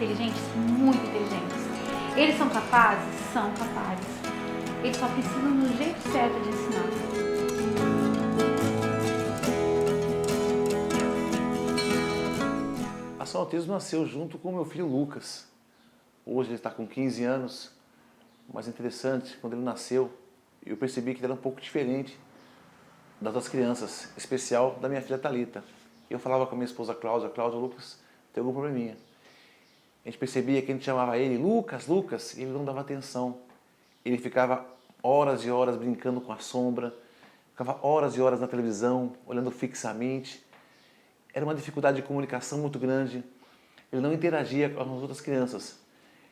inteligentes? Muito inteligentes. Eles são capazes? São capazes. Eles só precisam do jeito certo de ensinar. Ação Autismo nasceu junto com o meu filho Lucas. Hoje ele está com 15 anos, mas é interessante, quando ele nasceu, eu percebi que ele era um pouco diferente das outras crianças, em especial da minha filha Thalita. Eu falava com a minha esposa Cláudia, Cláudia, Lucas, tem algum probleminha. A gente percebia que a gente chamava ele Lucas, Lucas, e ele não dava atenção. Ele ficava horas e horas brincando com a sombra, ficava horas e horas na televisão, olhando fixamente. Era uma dificuldade de comunicação muito grande. Ele não interagia com as outras crianças.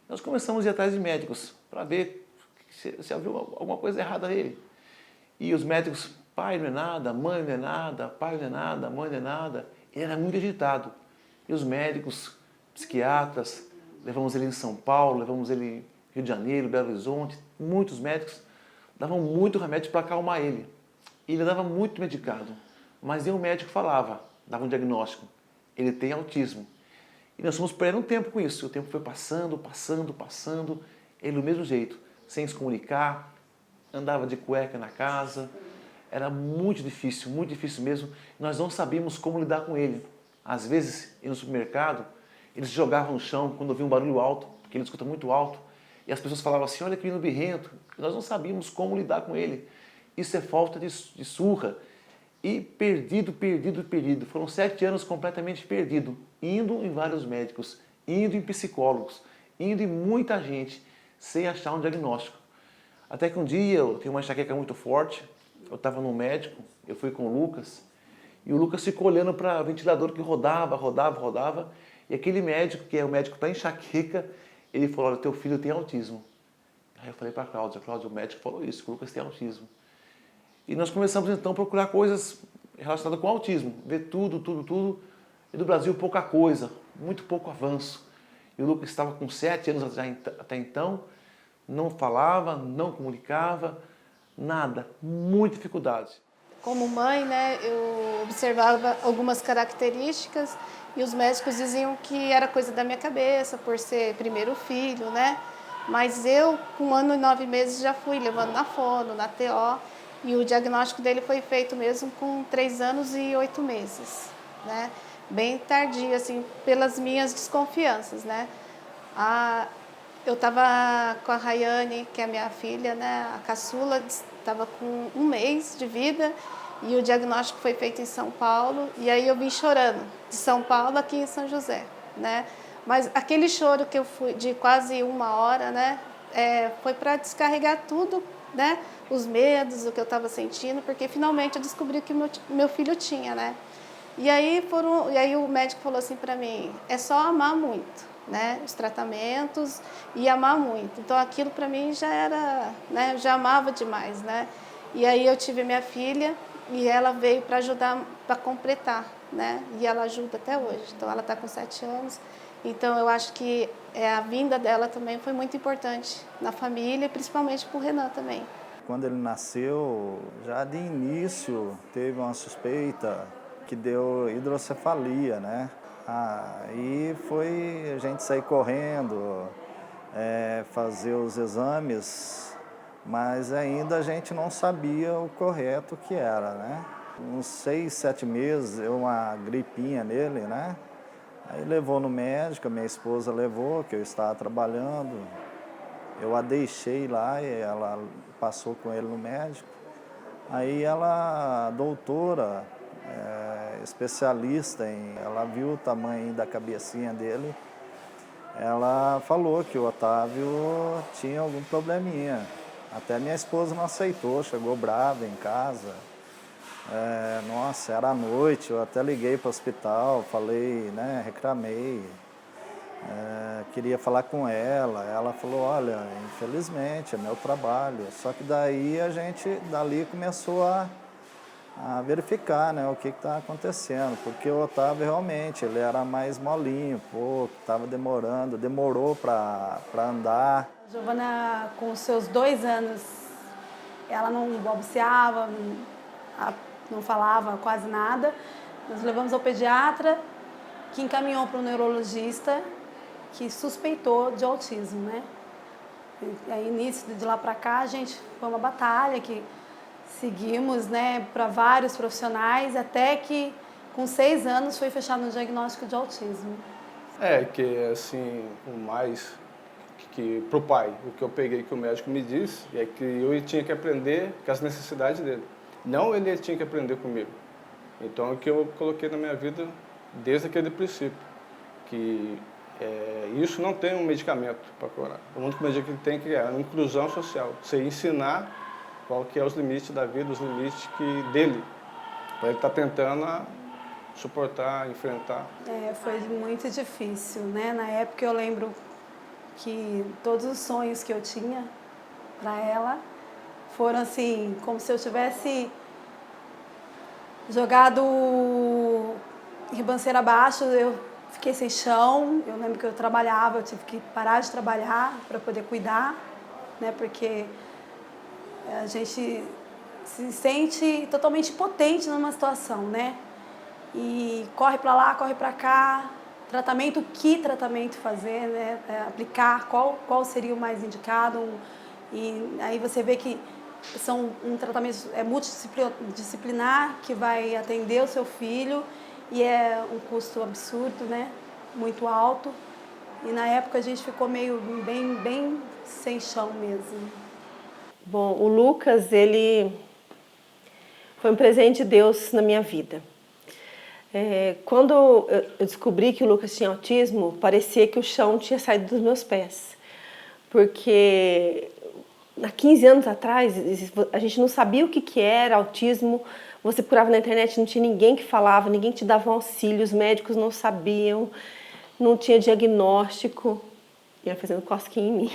Nós começamos a ir atrás de médicos para ver se havia alguma coisa errada nele. E os médicos, pai não é nada, mãe não é nada, pai não é nada, mãe não é nada. Ele era muito agitado. E os médicos, psiquiatras, levamos ele em São Paulo, levamos ele em Rio de Janeiro, Belo Horizonte, muitos médicos davam muito remédio para acalmar ele. E ele dava muito medicado, mas nenhum médico falava, dava um diagnóstico. Ele tem autismo. E nós fomos perdendo tempo com isso. O tempo foi passando, passando, passando. Ele do mesmo jeito, sem se comunicar, andava de cueca na casa. Era muito difícil mesmo. Nós não sabíamos como lidar com ele. Às vezes, ia no supermercado, ele se jogava no chão quando ouvia um barulho alto, porque ele escuta muito alto. E as pessoas falavam assim, olha que menino birrento. E nós não sabíamos como lidar com ele. Isso é falta de surra. E perdido. Foram 7 anos completamente perdido, indo em vários médicos, indo em psicólogos, indo em muita gente, sem achar um diagnóstico. Até que um dia eu tinha uma enxaqueca muito forte, eu estava no médico, eu fui com o Lucas, e o Lucas ficou olhando para o ventilador que rodava, e aquele médico, que é o médico da enxaqueca, ele falou, olha, teu filho tem autismo. Aí eu falei para a Cláudia, o médico falou isso, que o Lucas tem autismo. E nós começamos então a procurar coisas relacionadas com o autismo, ver tudo, e do Brasil pouca coisa, muito pouco avanço. E o Lucas estava com 7 anos até então, não falava, não comunicava, nada, muita dificuldade. Como mãe, né, eu observava algumas características e os médicos diziam que era coisa da minha cabeça, por ser primeiro filho, né? Mas eu, com 1 ano e 9 meses, já fui levando na fono, na TO, e o diagnóstico dele foi feito mesmo com 3 anos e 8 meses, né? Bem tardio, assim, pelas minhas desconfianças, né? Eu estava com a Rayane, que é a minha filha, né? A caçula estava com 1 mês de vida e o diagnóstico foi feito em São Paulo. E aí eu vim chorando de São Paulo aqui em São José, né? Mas aquele choro que eu fui de quase 1 hora, né? Foi para descarregar tudo, né? Os medos, o que eu estava sentindo, porque finalmente eu descobri o que meu filho tinha, né? E aí o médico falou assim para mim, é só amar muito, né? Os tratamentos e amar muito. Então aquilo para mim já era, né? Eu já amava demais, né? E aí eu tive minha filha e ela veio para ajudar, para completar, né? E ela ajuda até hoje. Então ela está com 7 anos. Então eu acho que a vinda dela também foi muito importante na família, principalmente para o Renan também. Quando ele nasceu, já de início teve uma suspeita que deu hidrocefalia, né? Aí foi a gente sair correndo, fazer os exames, mas ainda a gente não sabia o correto que era, né? Uns 6, 7 meses, deu uma gripinha nele, né? Aí levou no médico, a minha esposa levou, que eu estava trabalhando. Eu a deixei lá e ela passou com ele no médico. Aí ela, doutora, especialista ela viu o tamanho da cabecinha dele, ela falou que o Otávio tinha algum probleminha. Até minha esposa não aceitou, chegou brava em casa. Nossa, era à noite, eu até liguei para o hospital, falei, né, reclamei. Queria falar com ela falou, olha, infelizmente é meu trabalho. Só que daí a gente, dali começou a verificar, né, o que está acontecendo, porque o Otávio realmente, ele era mais molinho, estava demorou para andar. A Giovana, com os seus 2 anos, ela não balbuciava, não falava quase nada. Nós levamos ao pediatra, que encaminhou para o neurologista, que suspeitou de autismo, né? E aí, início de lá para cá, a gente foi uma batalha que seguimos, né, para vários profissionais, até que com 6 anos foi fechado um diagnóstico de autismo. Que assim, o mais que pro pai, o que eu peguei que o médico me disse é que eu tinha que aprender com as necessidades dele. Não ele tinha que aprender comigo. Então é o que eu coloquei na minha vida desde aquele princípio, que isso não tem um medicamento para curar. O único medicamento que tem que é a inclusão social. Você ensinar qual que é os limites da vida, os limites dele, para ele estar tentando suportar, enfrentar. Foi muito difícil, né? Na época eu lembro que todos os sonhos que eu tinha para ela foram assim, como se eu tivesse jogado ribanceira abaixo, eu fiquei sem chão. Eu lembro que eu trabalhava, eu tive que parar de trabalhar para poder cuidar, né? Porque a gente se sente totalmente impotente numa situação, né? E corre para lá, corre para cá, tratamento, que tratamento fazer, né? Aplicar, qual seria o mais indicado. E aí você vê que são um tratamento multidisciplinar que vai atender o seu filho e é um custo absurdo, né? Muito alto. E na época a gente ficou bem sem chão mesmo. Bom, o Lucas, ele foi um presente de Deus na minha vida. Quando eu descobri que o Lucas tinha autismo, parecia que o chão tinha saído dos meus pés. Porque há 15 anos atrás, a gente não sabia o que era autismo. Você procurava na internet, não tinha ninguém que falava, ninguém te dava um auxílio, os médicos não sabiam, não tinha diagnóstico. Ia fazendo cosquinha em mim.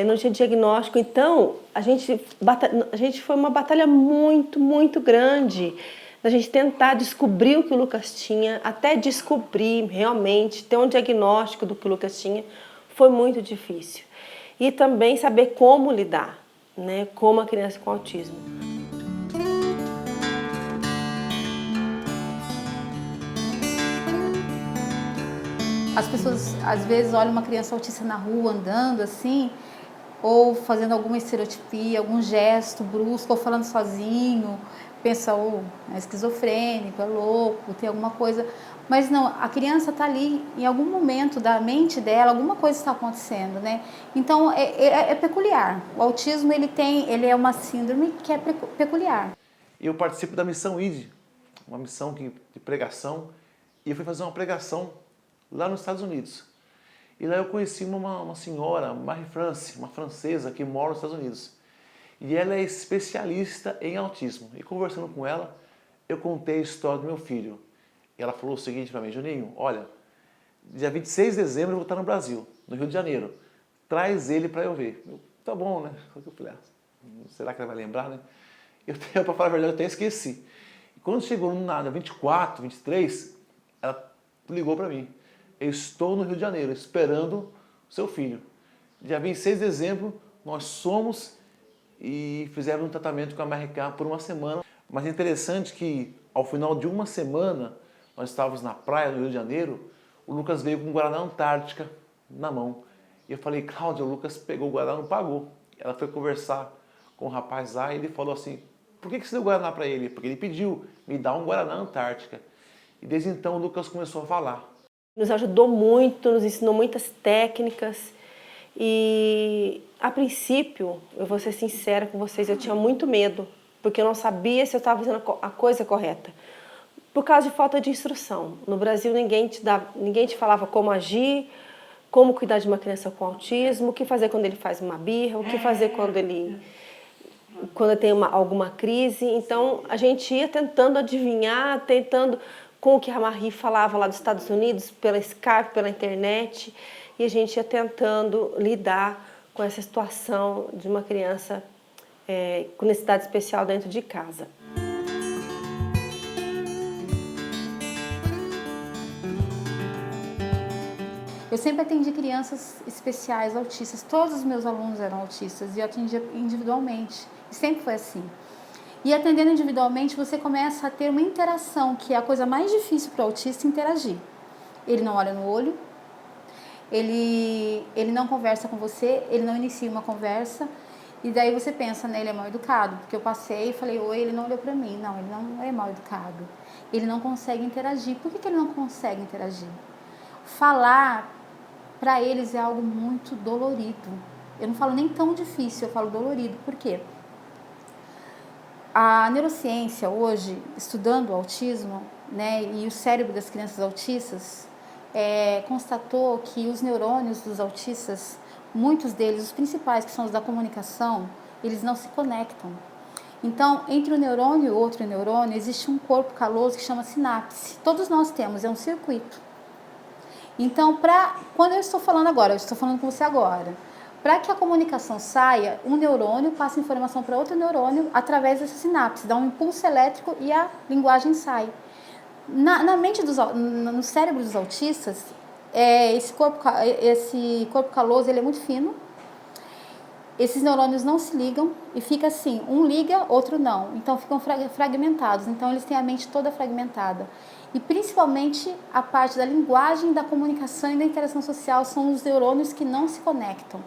Não tinha diagnóstico. Então, a gente foi uma batalha muito, muito grande. A gente tentar descobrir o que o Lucas tinha, até descobrir realmente, ter um diagnóstico do que o Lucas tinha, foi muito difícil. E também saber como lidar, né, com uma criança com autismo. As pessoas às vezes olham uma criança autista na rua andando assim, ou fazendo alguma estereotipia, algum gesto brusco, ou falando sozinho, pensa, é esquizofrênico, é louco, tem alguma coisa. Mas não, a criança está ali, em algum momento da mente dela, alguma coisa está acontecendo, né? Então é peculiar. O autismo ele é uma síndrome que é peculiar. Eu participo da missão ID, uma missão de pregação, e eu fui fazer uma pregação lá nos Estados Unidos. E lá eu conheci uma senhora, Marie-France, uma francesa que mora nos Estados Unidos. E ela é especialista em autismo. E conversando com ela, eu contei a história do meu filho. E ela falou o seguinte para mim: Juninho, olha, dia 26 de dezembro eu vou estar no Brasil, no Rio de Janeiro. Traz ele para eu ver. Tá bom, né? Eu falei, será que ela vai lembrar, né? Para falar a verdade, eu até esqueci. E quando chegou no 24, 23, ela ligou para mim. Eu estou no Rio de Janeiro, esperando o seu filho. Dia 26 de dezembro, nós somos e fizeram um tratamento com a MRK por uma semana. Mas é interessante que, ao final de uma semana, nós estávamos na praia do Rio de Janeiro, o Lucas veio com um Guaraná Antártica na mão. E eu falei, Cláudia, o Lucas pegou o Guaraná e não pagou. Ela foi conversar com o rapaz lá e ele falou assim, por que você deu Guaraná para ele? Porque ele pediu, me dá um Guaraná Antártica. E desde então o Lucas começou a falar. Nos ajudou muito, nos ensinou muitas técnicas. E, a princípio, eu vou ser sincera com vocês, eu tinha muito medo, porque eu não sabia se eu estava fazendo a coisa correta. Por causa de falta de instrução. No Brasil, ninguém te falava como agir, como cuidar de uma criança com autismo, o que fazer quando ele faz uma birra, o que fazer quando tem alguma crise. Então, a gente ia tentando adivinhar, com o que a Marie falava lá dos Estados Unidos, pela Skype, pela internet, e a gente ia tentando lidar com essa situação de uma criança com necessidade especial dentro de casa. Eu sempre atendi crianças especiais, autistas. Todos os meus alunos eram autistas e eu atendia individualmente. E sempre foi assim. E atendendo individualmente, você começa a ter uma interação, que é a coisa mais difícil para o autista, interagir. ele não olha no olho, ele não conversa com você, ele não inicia uma conversa. E daí você pensa, né, ele é mal educado, porque eu passei e falei oi, ele não olhou pra mim. Não, ele não é mal educado. Ele não consegue interagir. Por que ele não consegue interagir? Falar, para eles, é algo muito dolorido. Eu não falo nem tão difícil, eu falo dolorido. Por quê? A neurociência hoje, estudando o autismo, né, e o cérebro das crianças autistas, constatou que os neurônios dos autistas, muitos deles, os principais, que são os da comunicação, eles não se conectam. Então, entre um neurônio e outro neurônio, existe um corpo caloso que chama sinapse. Todos nós temos, é um circuito. Então, quando eu estou falando agora, eu estou falando com você agora, para que a comunicação saia, um neurônio passa informação para outro neurônio através dessa sinapse, dá um impulso elétrico e a linguagem sai. No cérebro dos autistas, esse corpo caloso ele é muito fino, esses neurônios não se ligam e fica assim, um liga, outro não, então ficam fragmentados, então eles têm a mente toda fragmentada. E principalmente a parte da linguagem, da comunicação e da interação social são os neurônios que não se conectam.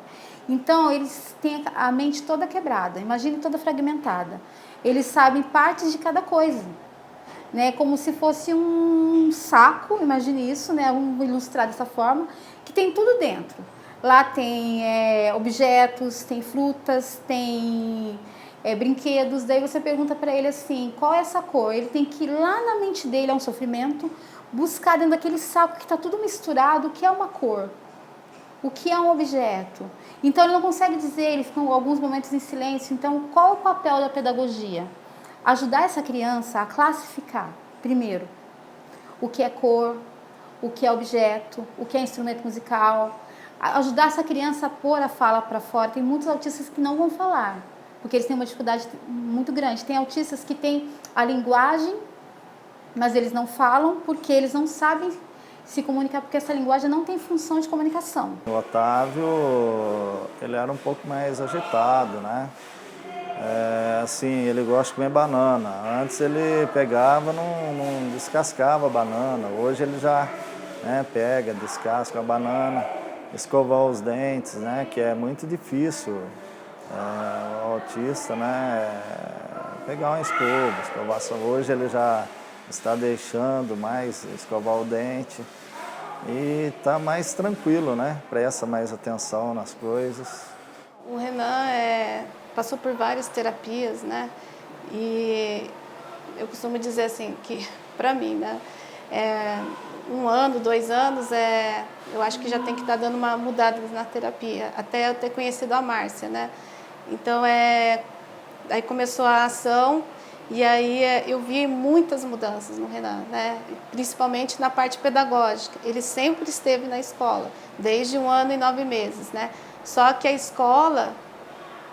Então eles têm a mente toda quebrada, imagine toda fragmentada. Eles sabem partes de cada coisa, né? Como se fosse um saco, imagine isso, né? Vamos ilustrar dessa forma, que tem tudo dentro. Lá tem objetos, tem frutas, tem brinquedos. Daí você pergunta para ele assim, qual é essa cor? Ele tem que ir lá na mente dele, é um sofrimento, buscar dentro daquele saco que está tudo misturado o que é uma cor, o que é um objeto. Então ele não consegue dizer, ele fica alguns momentos em silêncio. Então qual é o papel da pedagogia? Ajudar essa criança a classificar, primeiro, o que é cor, o que é objeto, o que é instrumento musical, ajudar essa criança a pôr a fala para fora. Tem muitos autistas que não vão falar, porque eles têm uma dificuldade muito grande. Tem autistas que têm a linguagem, mas eles não falam porque eles não sabem se comunicar, porque essa linguagem não tem função de comunicação. O Otávio, ele era um pouco mais agitado, né? Assim, ele gosta de comer banana. Antes ele pegava, não descascava a banana. Hoje ele já pega, descasca a banana, escovar os dentes, né? Que é muito difícil o autista, né? Pegar uma escovação. Hoje ele já está deixando mais escovar o dente e está mais tranquilo, né? Presta mais atenção nas coisas. O Renan passou por várias terapias, né? E eu costumo dizer assim que, para mim, né? 1 ano, 2 anos, eu acho que já tem que estar dando uma mudada na terapia, até eu ter conhecido a Márcia, né? Então, aí começou a ação e aí eu vi muitas mudanças no Renan, né? Principalmente na parte pedagógica. Ele sempre esteve na escola, desde 1 ano e 9 meses, né? Só que a escola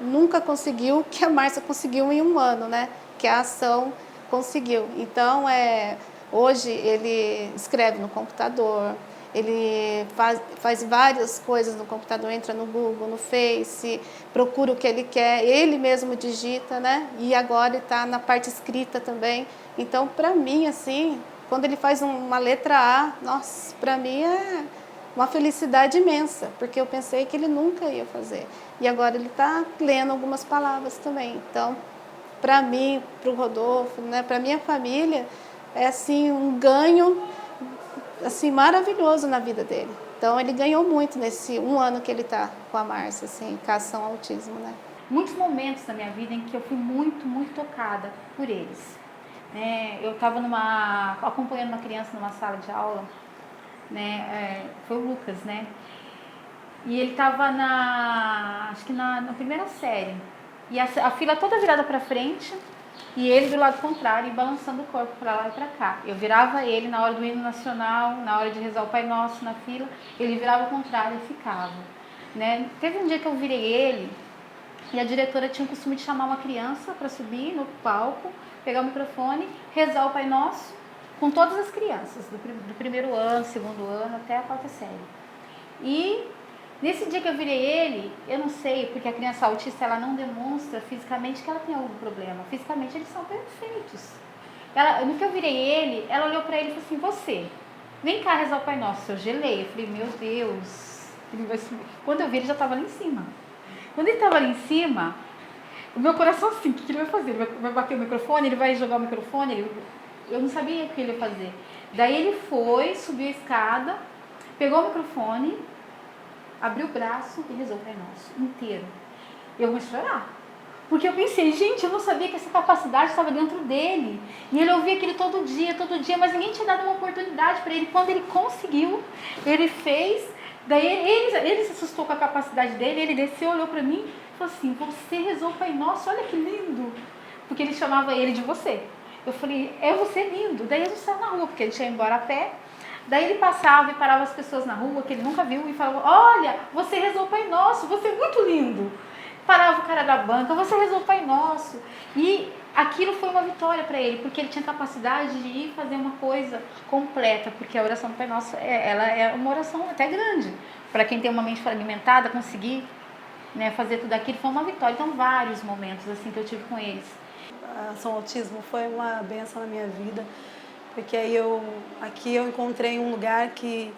nunca conseguiu o que a Márcia conseguiu em 1 ano, né? Que a ação conseguiu. Então, hoje ele escreve no computador, ele faz várias coisas no computador, entra no Google, no Face, procura o que ele quer, ele mesmo digita, né? E agora ele está na parte escrita também. Então, para mim, assim, quando ele faz uma letra A, nossa, para mim é uma felicidade imensa, porque eu pensei que ele nunca ia fazer. E agora ele está lendo algumas palavras também. Então, para mim, para o Rodolfo, né, para minha família, é assim um ganho assim maravilhoso na vida dele. Então, ele ganhou muito nesse 1 ano que ele está com a Márcia, assim, com a ação autismo, né? Muitos momentos da minha vida em que eu fui muito, muito tocada por eles. Eu estava acompanhando uma criança numa sala de aula, né? Foi o Lucas, né? E ele estava acho que na primeira série. E a fila toda virada para frente e ele do lado contrário e balançando o corpo para lá e para cá. Eu virava ele na hora do hino nacional, na hora de rezar o Pai Nosso na fila, ele virava o contrário e ficava, né? Teve um dia que eu virei ele e a diretora tinha o costume de chamar uma criança para subir no palco, pegar o microfone, rezar o Pai Nosso com todas as crianças, do primeiro ano, segundo ano, até a 4ª série. E nesse dia que eu virei ele, eu não sei, porque a criança autista ela não demonstra fisicamente que ela tem algum problema. Fisicamente eles são perfeitos. No que eu virei ele, ela olhou para ele e falou assim, você. vem cá rezar o Pai Nosso. Eu gelei, eu falei, meu Deus, ele vai subir. Quando eu vi, ele já estava lá em cima. Quando ele estava lá em cima, o meu coração assim, o que ele vai fazer? Ele vai bater o microfone, ele vai jogar o microfone? Eu não sabia o que ele ia fazer. Daí ele foi, subiu a escada, pegou o microfone, abriu o braço e rezou o Pai Nosso inteiro. Eu comecei a chorar. Porque eu pensei, gente, eu não sabia que essa capacidade estava dentro dele. E ele ouvia aquilo todo dia, mas ninguém tinha dado uma oportunidade para ele. Quando ele conseguiu, ele fez. Daí ele se assustou com a capacidade dele, ele desceu, olhou para mim e falou assim, você rezou o Pai Nosso, olha que lindo. Porque ele chamava ele de você. Eu falei, é você lindo. Daí a gente saiu na rua, porque ele tinha ido embora a pé. Daí ele passava e parava as pessoas na rua, que ele nunca viu, e falava, olha, você rezou o Pai Nosso, você é muito lindo. Parava o cara da banca, você rezou o Pai Nosso. E aquilo foi uma vitória para ele, porque ele tinha capacidade de ir fazer uma coisa completa, porque a oração do Pai Nosso, ela é uma oração até grande. Para quem tem uma mente fragmentada, conseguir, né, fazer tudo aquilo foi uma vitória. Então, vários momentos assim que eu tive com eles. A Ação Autismo foi uma bênção na minha vida, porque aí aqui eu encontrei um lugar que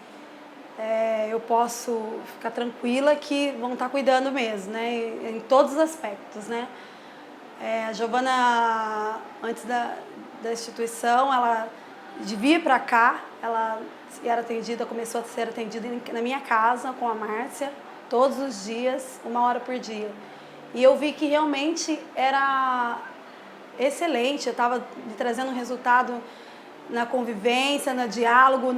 eu posso ficar tranquila que vão estar cuidando mesmo, né, em todos os aspectos, né. A Giovana, antes da instituição, ela de vir para cá, ela começou a ser atendida na minha casa com a Márcia, todos os dias, 1 hora por dia. E eu vi que realmente era excelente, eu estava trazendo um resultado na convivência, no diálogo,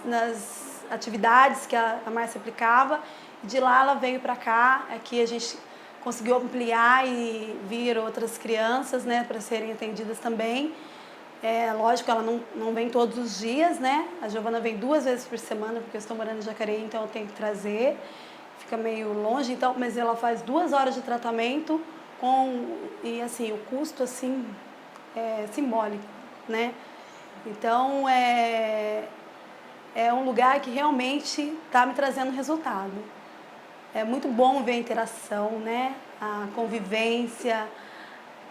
nas atividades que a Márcia aplicava. De lá ela veio para cá, aqui a gente conseguiu ampliar e vir outras crianças, né, para serem atendidas também. Lógico, ela não vem todos os dias, né? A Giovana vem 2 vezes por semana, porque eu estou morando em Jacareí, então eu tenho que trazer. Fica meio longe, então, mas ela faz 2 horas de tratamento e assim, o custo assim é simbólico, né? Então é um lugar que realmente está me trazendo resultado. É muito bom ver a interação, né? A convivência,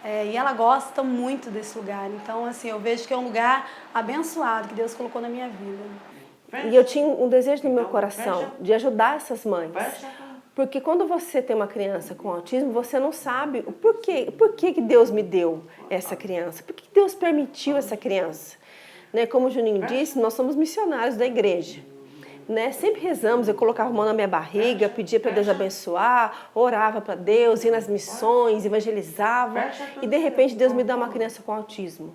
e ela gosta muito desse lugar. Então, assim, eu vejo que é um lugar abençoado que Deus colocou na minha vida. E eu tinha um desejo no meu coração de ajudar essas mães. Porque quando você tem uma criança com autismo, você não sabe o porquê. Por que Deus me deu essa criança? Por que Deus permitiu essa criança? Né? Como o Juninho disse, nós somos missionários da igreja. Né? Sempre rezamos, eu colocava a mão na minha barriga, pedia para Deus abençoar, orava para Deus, ia nas missões, evangelizava. E de repente Deus me dá uma criança com autismo.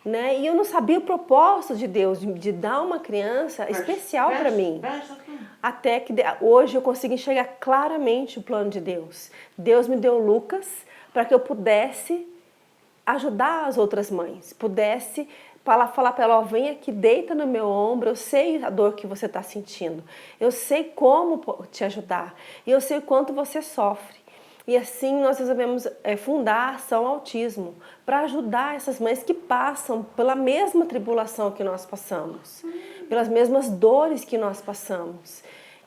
Né? E eu não sabia o propósito de Deus, de dar uma criança especial para mim. Até que hoje eu consigo enxergar claramente o plano de Deus. Deus me deu Lucas para que eu pudesse ajudar as outras mães, pudesse falar para ela, vem aqui, deita no meu ombro, eu sei a dor que você está sentindo, eu sei como te ajudar, e eu sei o quanto você sofre. E assim nós resolvemos fundar a Ação Autismo, para ajudar essas mães que passam pela mesma tribulação que nós passamos, pelas mesmas dores que nós passamos.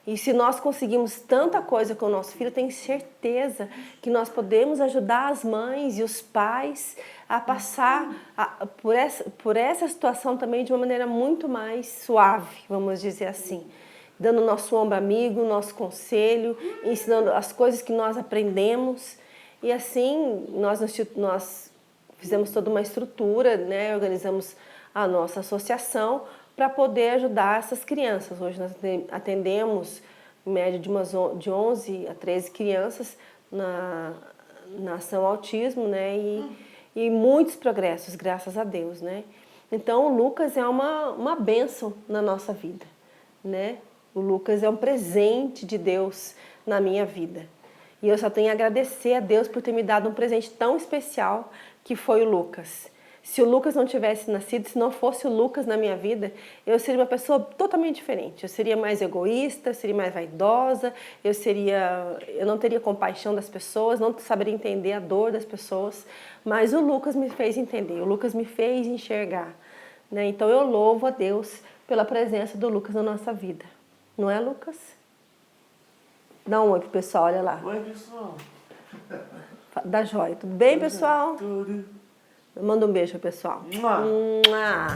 E se nós conseguimos tanta coisa com o nosso filho, tenho certeza que nós podemos ajudar as mães e os pais a passar por essa situação também de uma maneira muito mais suave, vamos dizer assim. Dando nosso ombro amigo, nosso conselho, ensinando as coisas que nós aprendemos. E assim, nós fizemos toda uma estrutura, né? Organizamos a nossa associação para poder ajudar essas crianças. Hoje nós atendemos em média de 11 a 13 crianças na Ação Autismo, né? E muitos progressos, graças a Deus, né? Então o Lucas é uma bênção na nossa vida, né? O Lucas é um presente de Deus na minha vida. E eu só tenho a agradecer a Deus por ter me dado um presente tão especial que foi o Lucas. Se o Lucas não tivesse nascido, se não fosse o Lucas na minha vida, eu seria uma pessoa totalmente diferente. Eu seria mais egoísta, seria mais vaidosa, eu não teria compaixão das pessoas, não saberia entender a dor das pessoas. Mas o Lucas me fez entender, o Lucas me fez enxergar. Né? Então eu louvo a Deus pela presença do Lucas na nossa vida. Não é, Lucas? Dá um oi pro pessoal, olha lá. Oi, pessoal. Dá joia. Tudo bem, pessoal? Tudo. Manda um beijo pro pessoal. Mua. Mua.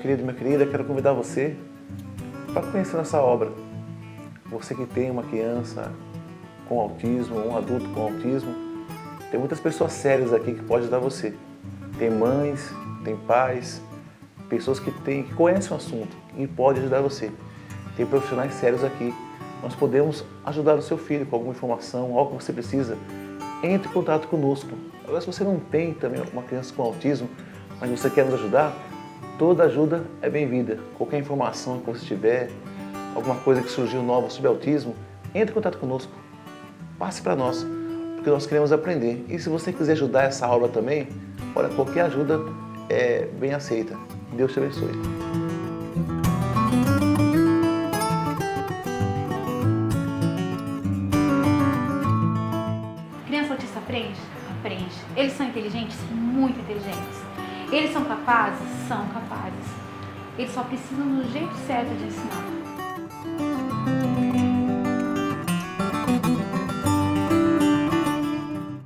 querido, minha querida, quero convidar você para conhecer nossa obra. Você que tem uma criança com autismo, um adulto com autismo, tem muitas pessoas sérias aqui que podem ajudar você. Tem mães, tem pais, pessoas que conhecem o assunto e podem ajudar você. Tem profissionais sérios aqui. Nós podemos ajudar o seu filho com alguma informação, algo que você precisa. Entre em contato conosco. Agora, se você não tem também uma criança com autismo, mas você quer nos ajudar, toda ajuda é bem-vinda. Qualquer informação que você tiver, alguma coisa que surgiu nova sobre autismo, entre em contato conosco. Passe para nós, porque nós queremos aprender. E se você quiser ajudar essa obra também, olha, qualquer ajuda é bem aceita. Deus te abençoe. Criança autista aprende? Aprende. Eles são inteligentes? Muito inteligentes. Eles são capazes? São capazes. Eles só precisam do jeito certo de ensinar.